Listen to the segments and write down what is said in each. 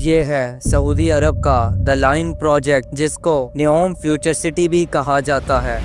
یہ ہے سعودی عرب کا دا لائن پروجیکٹ، جس کو نیوم فیوچر سٹی بھی کہا جاتا ہے۔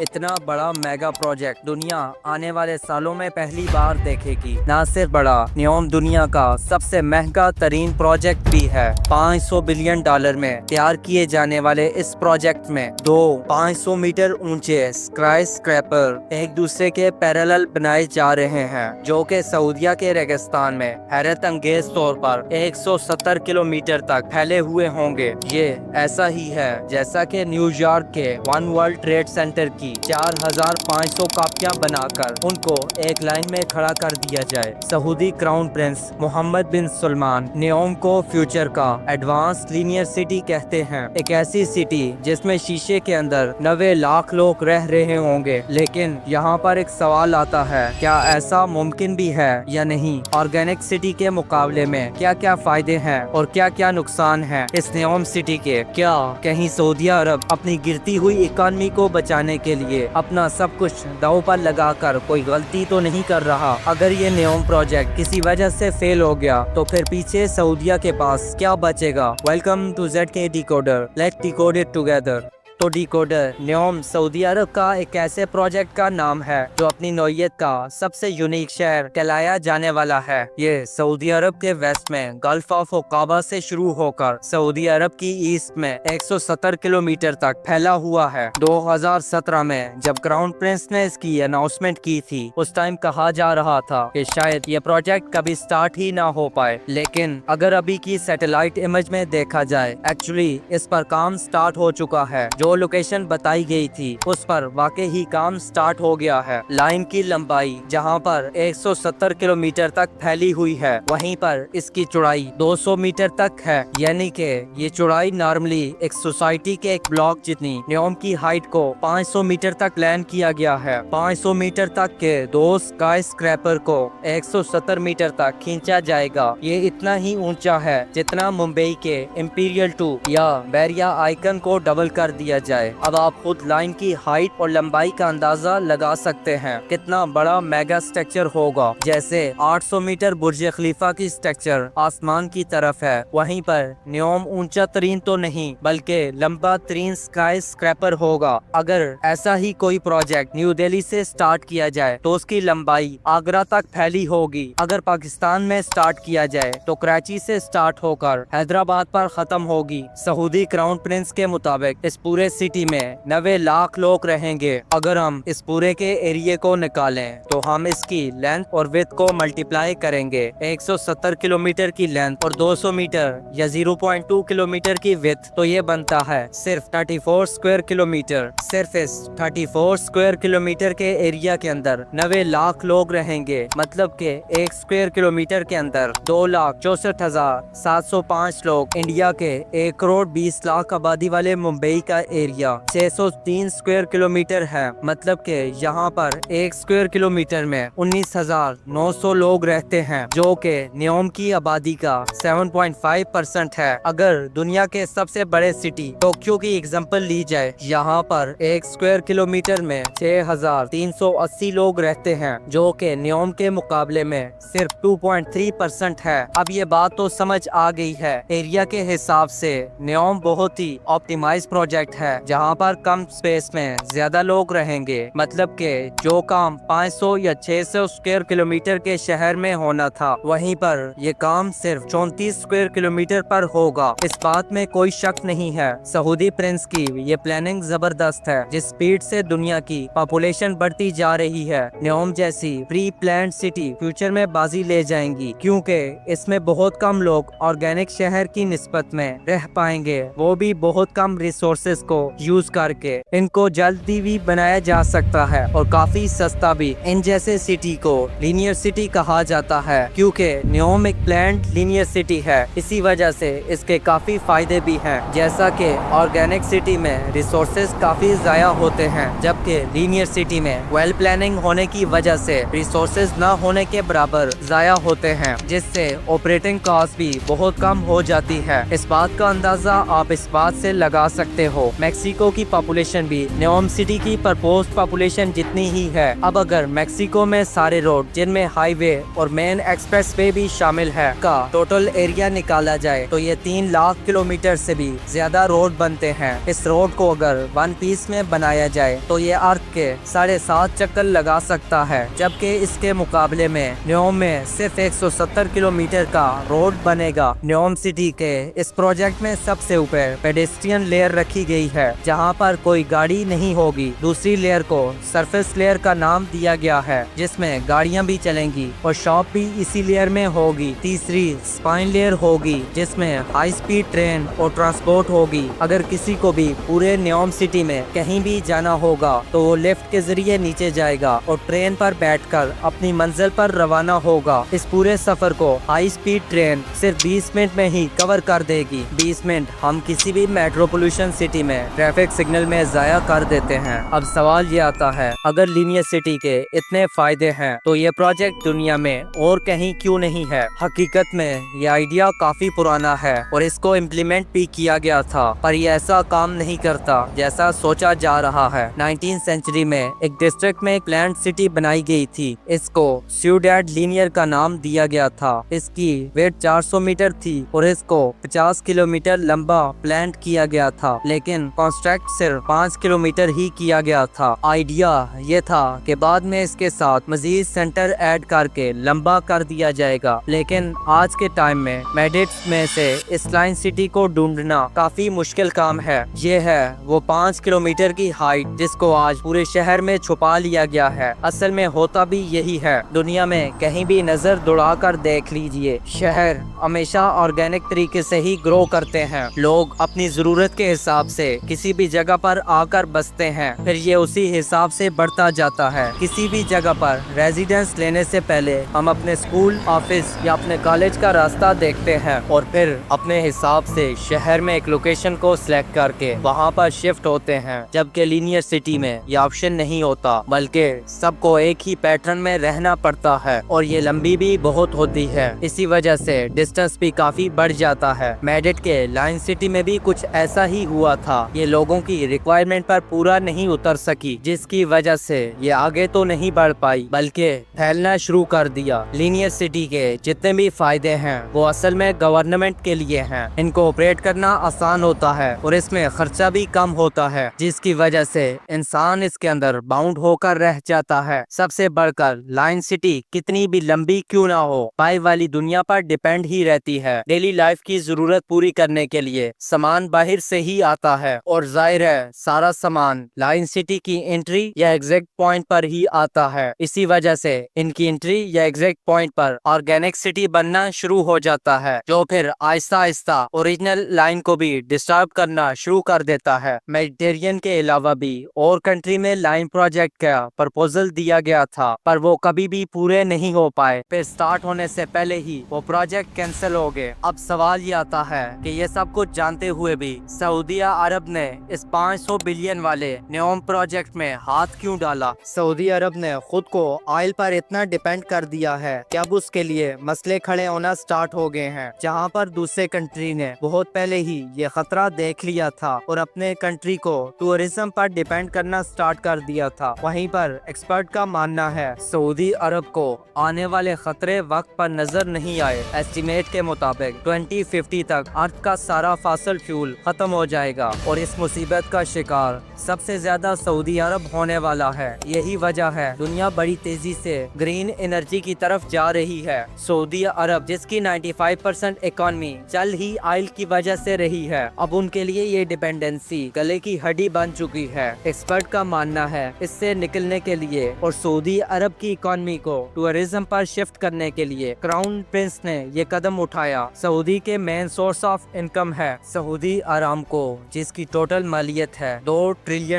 اتنا بڑا میگا پروجیکٹ دنیا آنے والے سالوں میں پہلی بار دیکھے گی۔ نہ صرف بڑا، نیوم دنیا کا سب سے مہنگا ترین پروجیکٹ بھی ہے۔ $500 بلین میں تیار کیے جانے والے اس پروجیکٹ میں دو 500 میٹر اونچے اسکائی اسکریپر ایک دوسرے کے پیرالل بنائے جا رہے ہیں، جو کہ سعودیہ کے ریگستان میں حیرت انگیز طور پر 170 کلومیٹر تک پھیلے ہوئے ہوں گے۔ یہ ایسا ہی ہے جیسا کہ نیو یارک کے ون ورلڈ ٹریڈ سینٹر کی 4500 کاپیاں بنا کر ان کو ایک لائن میں کھڑا کر دیا جائے۔ سعودی کراؤن پرنس محمد بن سلمان نیوم کو فیوچر کا ایڈوانس لینئر سٹی کہتے ہیں، ایک ایسی سٹی جس میں شیشے کے اندر 90 لاکھ لوگ رہ رہے ہوں گے۔ لیکن یہاں پر ایک سوال آتا ہے، کیا ایسا ممکن بھی ہے یا نہیں؟ آرگینک سٹی کے مقابلے میں کیا کیا فائدے ہیں اور کیا کیا نقصان ہیں اس نیوم سٹی کے؟ کیا کہیں سعودی عرب اپنی گرتی ہوئی اکانومی کو بچانے کے لیے اپنا سب کچھ داؤ پر لگا کر کوئی غلطی تو نہیں کر رہا؟ اگر یہ نیوم پروجیکٹ کسی وجہ سے فیل ہو گیا تو پھر پیچھے سعودیہ کے پاس کیا بچے گا؟ Welcome to ZK decoder, let's decode it together. تو ڈیکوڈر نیوم سعودی عرب کا ایک ایسے پروجیکٹ کا نام ہے جو اپنی نوعیت کا سب سے یونیک شہر کہلایا جانے والا ہے۔ یہ سعودی عرب کے ویسٹ میں گلف آف عقابہ سے شروع ہو کر سعودی عرب کی ایسٹ میں 170 کلومیٹر تک پھیلا ہوا ہے۔ 2017 میں جب کراؤن پرنس نے اس کی اناؤنسمنٹ کی تھی، اس ٹائم کہا جا رہا تھا کہ شاید یہ پروجیکٹ کبھی سٹارٹ ہی نہ ہو پائے، لیکن اگر ابھی کی سیٹلائٹ امیج میں دیکھا جائے، ایکچولی اس پر کام سٹارٹ ہو چکا ہے۔ جو لوکیشن بتائی گئی تھی اس پر واقعی کام سٹارٹ ہو گیا ہے۔ لائن کی لمبائی جہاں پر 170 کلومیٹر تک پھیلی ہوئی ہے، وہیں پر اس کی چوڑائی 200 میٹر تک ہے، یعنی کہ یہ چوڑائی نارملی ایک سوسائٹی کے ایک بلاک جتنی۔ نیوم کی ہائٹ کو 500 میٹر تک پلان کیا گیا ہے۔ 500 میٹر تک کے دو اسکائی اسکریپر کو 170 میٹر تک کھینچا جائے گا۔ یہ اتنا ہی اونچا ہے جتنا ممبئی کے امپیریل 2 یا بیریا آئیکن کو ڈبل کر دیا جائے۔ اب آپ خود لائن کی ہائٹ اور لمبائی کا اندازہ لگا سکتے ہیں کتنا بڑا میگا سٹرکچر ہوگا۔ جیسے 800 میٹر برج خلیفہ کی سٹرکچر آسمان کی طرف ہے، وہیں پر نیوم اونچا ترین تو نہیں بلکہ لمبا ترین اسکائی اسکریپر ہوگا۔ اگر ایسا ہی کوئی پروجیکٹ نیو دہلی سے سٹارٹ کیا جائے تو اس کی لمبائی آگرہ تک پھیلی ہوگی۔ اگر پاکستان میں سٹارٹ کیا جائے تو کراچی سے سٹارٹ ہو کر حیدرآباد پر ختم ہوگی۔ سعودی کراؤن پرنس کے مطابق اس پورے سٹی میں 90 لاکھ لوگ رہیں گے۔ اگر ہم اس پورے کے ایریے کو نکالیں تو ہم اس کی لینتھ اور ویڈتھ کو ملٹیپلائی کریں گے۔ 170 کلومیٹر کی لینتھ اور 200 میٹر یا 0.2 کلومیٹر کی ویڈتھ، تو یہ بنتا ہے صرف 34 اسکوائر کلومیٹر۔ صرف اس 34 اسکوائر کلومیٹر کے ایریا کے اندر 90 لاکھ لوگ رہیں گے، مطلب کہ 1 اسکوائر کلومیٹر کے اندر 2,64,705 لوگ۔ انڈیا کے 1 کروڑ 20 لاکھ آبادی والے ممبئی کا ایریا 603 اسکوائر کلومیٹر ہے، مطلب کہ یہاں پر 1 اسکوائر کلومیٹر میں 19,900 لوگ رہتے ہیں، جو کہ نیوم کی آبادی کا 7.5% ہے۔ اگر دنیا کے سب سے بڑے سٹی ٹوکیو کی اگزامپل لی جائے، یہاں پر 1 اسکوائر کلومیٹر میں 6,380 لوگ رہتے ہیں، جو کہ نیوم کے مقابلے میں صرف 2.3% ہے۔ اب یہ بات تو سمجھ آ گئی ہے، ایریا کے حساب سے نیوم بہت ہی آپٹیمائز پروجیکٹ ہے، جہاں پر کم سپیس میں زیادہ لوگ رہیں گے، مطلب کہ جو کام 500 یا 600 اسکوائر کلومیٹر کے شہر میں ہونا تھا، وہیں پر یہ کام صرف 34 اسکوائر کلومیٹر پر ہوگا۔ اس بات میں کوئی شک نہیں ہے، سعودی پرنس کی یہ پلاننگ زبردست ہے۔ جس سپیڈ سے دنیا کی پاپولیشن بڑھتی جا رہی ہے، نیوم جیسی پری پلانڈ سٹی فیوچر میں بازی لے جائیں گی، کیونکہ اس میں بہت کم لوگ آرگینک شہر کی نسبت میں رہ پائیں گے، وہ بھی بہت کم ریسورسز کو یوز کر کے۔ ان کو جلدی بھی بنایا جا سکتا ہے اور کافی سستا بھی۔ ان جیسے سٹی کو لینئر سٹی کہا جاتا ہے کیونکہ نیوم ایک پلانڈ لینئر سٹی ہے، اسی وجہ سے اس کے کافی فائدے بھی ہیں، جیسا کہ آرگینک سٹی میں ریسورسز کافی ضائع ہوتے ہیں، جبکہ لینئر سٹی میں ویل پلاننگ ہونے کی وجہ سے ریسورسز نہ ہونے کے برابر ضائع ہوتے ہیں، جس سے آپریٹنگ کاسٹ بھی بہت کم ہو جاتی ہے۔ اس بات کا اندازہ آپ اس بات سے لگا سکتے ہو मैक्सिको की पॉपुलेशन भी न्योम सिटी की प्रपोज्ड पॉपुलेशन जितनी ही है। अब अगर मैक्सिको में सारे रोड जिनमें हाईवे और मेन एक्सप्रेस वे भी शामिल है का टोटल एरिया निकाला जाए तो ये 3 लाख किलोमीटर से भी ज्यादा रोड बनते हैं। इस रोड को अगर वन पीस में बनाया जाए तो ये अर्थ के 7.5 चक्कर लगा सकता है, जबकि इसके मुकाबले में न्योम में सिर्फ 170 किलोमीटर का रोड बनेगा। न्योम सिटी के इस प्रोजेक्ट में सबसे ऊपर पेडेस्ट्रियन लेयर रखी गई है जहां पर कोई गाड़ी नहीं होगी। दूसरी लेयर को सरफेस लेयर का नाम दिया गया है जिसमें गाड़ियां भी चलेंगी और शॉप भी इसी लेयर में होगी। तीसरी स्पाइन लेयर होगी जिसमें हाई स्पीड ट्रेन और ट्रांसपोर्ट होगी। अगर किसी को भी पूरे न्योम सिटी में कहीं भी जाना होगा तो वो लिफ्ट के जरिए नीचे जाएगा और ट्रेन पर बैठकर अपनी मंजिल पर रवाना होगा। इस पूरे सफर को हाई स्पीड ट्रेन सिर्फ 20 मिनट में ही कवर कर देगी। 20 मिनट हम किसी भी मेट्रोपॉलिटन सिटी में ट्रैफिक सिग्नल में जाया कर देते हैं। अब सवाल ये आता है, अगर लीनियर सिटी के इतने फायदे हैं तो ये प्रोजेक्ट दुनिया में और कहीं क्यों नहीं है? हकीकत में ये आइडिया काफी पुराना है और इसको इम्प्लीमेंट भी किया गया था, पर ये ऐसा काम नहीं करता जैसा सोचा जा रहा है। 19th सेंचुरी में एक डिस्ट्रिक्ट में एक प्लान्ड सिटी बनाई गई थी। इसको सिउडेड लीनियर का नाम दिया गया था। इसकी वेट 400 मीटर थी और इसको 50 किलोमीटर लंबा प्लान किया गया था, लेकिन कंस्ट्रक्ट सिर्फ 5 किलोमीटर ही किया गया था। आइडिया ये था कि बाद में इसके साथ मजीद सेंटर ऐड करके लंबा कर दिया जाएगा, लेकिन आज के टाइम में मेडिट्स में से इस लाइन सिटी को ढूंढना काफी मुश्किल काम है। ये है वो 5 किलोमीटर की हाइट जिसको आज पूरे शहर में छुपा लिया गया है। असल में होता भी यही है। दुनिया में कहीं भी नजर दौड़ा कर देख लीजिए, शहर हमेशा ऑर्गेनिक तरीके से ही ग्रो करते हैं। लोग अपनी जरूरत के हिसाब से किसी भी जगह पर आकर बसते हैं, फिर ये उसी हिसाब से बढ़ता जाता है। किसी भी जगह पर रेजिडेंस लेने से पहले हम अपने स्कूल, ऑफिस या अपने कॉलेज का रास्ता देखते हैं और फिर अपने हिसाब से शहर में एक लोकेशन को सिलेक्ट करके वहाँ पर शिफ्ट होते हैं। जबकि लीनियर सिटी में ये ऑप्शन नहीं होता, बल्कि सबको एक ही पैटर्न में रहना पड़ता है और ये लंबी भी बहुत होती है। इसी वजह से डिस्टेंस भी काफी बढ़ जाता है। मेडिट के लाइन सिटी में भी कुछ ऐसा ही हुआ था। ये लोगों की रिक्वायरमेंट पर पूरा नहीं उतर सकी, जिसकी वजह से ये आगे तो नहीं बढ़ पाई बल्कि फैलना शुरू कर दिया। लीनियर सिटी के जितने भी फायदे हैं वो असल में गवर्नमेंट के लिए हैं। इनको ऑपरेट करना आसान होता है और इसमें खर्चा भी कम होता है, जिसकी वजह से इंसान इसके अंदर बाउंड होकर रह जाता है। सबसे बढ़कर लाइन सिटी कितनी भी लंबी क्यों ना हो, पाई वाली दुनिया पर डिपेंड ही रहती है। डेली लाइफ की जरूरत पूरी करने के लिए सामान बाहर से ही आता है और जाहिर है सारा सामान लाइन सिटी की एंट्री या एग्जैक्ट पॉइंट पर ही आता है। इसी वजह से इनकी एंट्री या एग्जैक्ट पॉइंट पर ऑर्गेनिक सिटी बनना शुरू हो जाता है, जो फिर आहिस्ता आहिस्ता ओरिजिनल लाइन को भी डिस्टर्ब करना शुरू कर देता है। मेडिटेरियन के अलावा भी और कंट्री में लाइन प्रोजेक्ट का प्रपोजल दिया गया था, पर वो कभी भी पूरे नहीं हो पाए। फिर स्टार्ट होने से पहले ही वो प्रोजेक्ट कैंसिल हो गए। अब सवाल ये आता है कि ये सब कुछ जानते हुए भी सऊदी अरब ने इस 500 बिलियन वाले न्योम प्रोजेक्ट में हाथ क्यों डाला? सऊदी अरब ने खुद को ऑयल पर इतना डिपेंड कर दिया है कि अब उसके लिए मसले खड़े होना स्टार्ट हो गए हैं। जहाँ पर दूसरे कंट्री ने बहुत पहले ही ये खतरा देख लिया था और अपने कंट्री को टूरिज्म पर डिपेंड करना स्टार्ट कर दिया था। वहीं पर एक्सपर्ट का मानना है सऊदी अरब को आने वाले खतरे वक्त पर नजर नहीं आए। एस्टिमेट के मुताबिक 2050 तक अर्थ का सारा फॉसिल फ्यूल खत्म हो जाएगा और इस मुसीबत का शिकार सबसे ज्यादा सऊदी अरब होने वाला है। यही वजह है दुनिया बड़ी तेजी से ग्रीन एनर्जी की तरफ जा रही है। सऊदी अरब जिसकी 95% इकोनॉमी चल ही ऑयल की वजह से रही है, अब उनके लिए ये डिपेंडेंसी गले की हड्डी बन चुकी है। एक्सपर्ट का मानना है इससे निकलने के लिए और सऊदी अरब की इकोनॉमी को टूरिज्म पर शिफ्ट करने के लिए क्राउन प्रिंस ने ये कदम उठाया। सऊदी के मेन सोर्स ऑफ इनकम है सऊदी अरामको, जिसकी टोटल मालियत है $2 ट्रिलियन।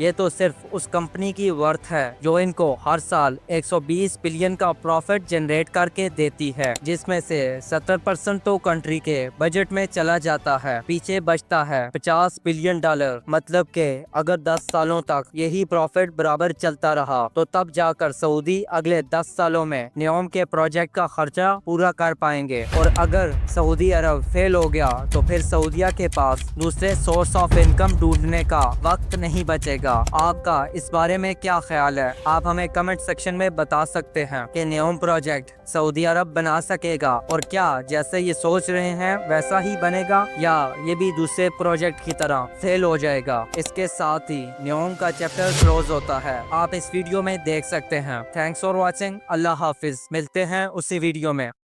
ये तो सिर्फ उस कंपनी की वर्थ है जो इनको हर साल 120 बिलियन का प्रॉफिट जनरेट करके देती है, जिसमें से 70% तो कंट्री के बजट में चला जाता है। पीछे बचता है $50 बिलियन। मतलब के अगर 10 सालों तक यही प्रॉफिट बराबर चलता रहा तो तब जाकर सऊदी अगले 10 सालों में न्योम के प्रोजेक्ट का खर्चा पूरा कर पाएंगे। और अगर सऊदी अरब फेल हो गया तो फिर सऊदीया के पास दूसरे सोर्स سورس آف انکم ڈھونڈنے کا وقت نہیں بچے گا۔ آپ کا اس بارے میں کیا خیال ہے؟ آپ ہمیں کمنٹ سیکشن میں بتا سکتے ہیں کہ نیوم پروجیکٹ سعودی عرب بنا سکے گا، اور کیا جیسے یہ سوچ رہے ہیں ویسا ہی بنے گا، یا یہ بھی دوسرے پروجیکٹ کی طرح فیل ہو جائے گا۔ اس کے ساتھ ہی نیوم کا چیپٹر کلوز ہوتا ہے، آپ اس ویڈیو میں دیکھ سکتے ہیں۔ تھینکس فار واچنگ، اللہ حافظ، ملتے ہیں اسی ویڈیو میں۔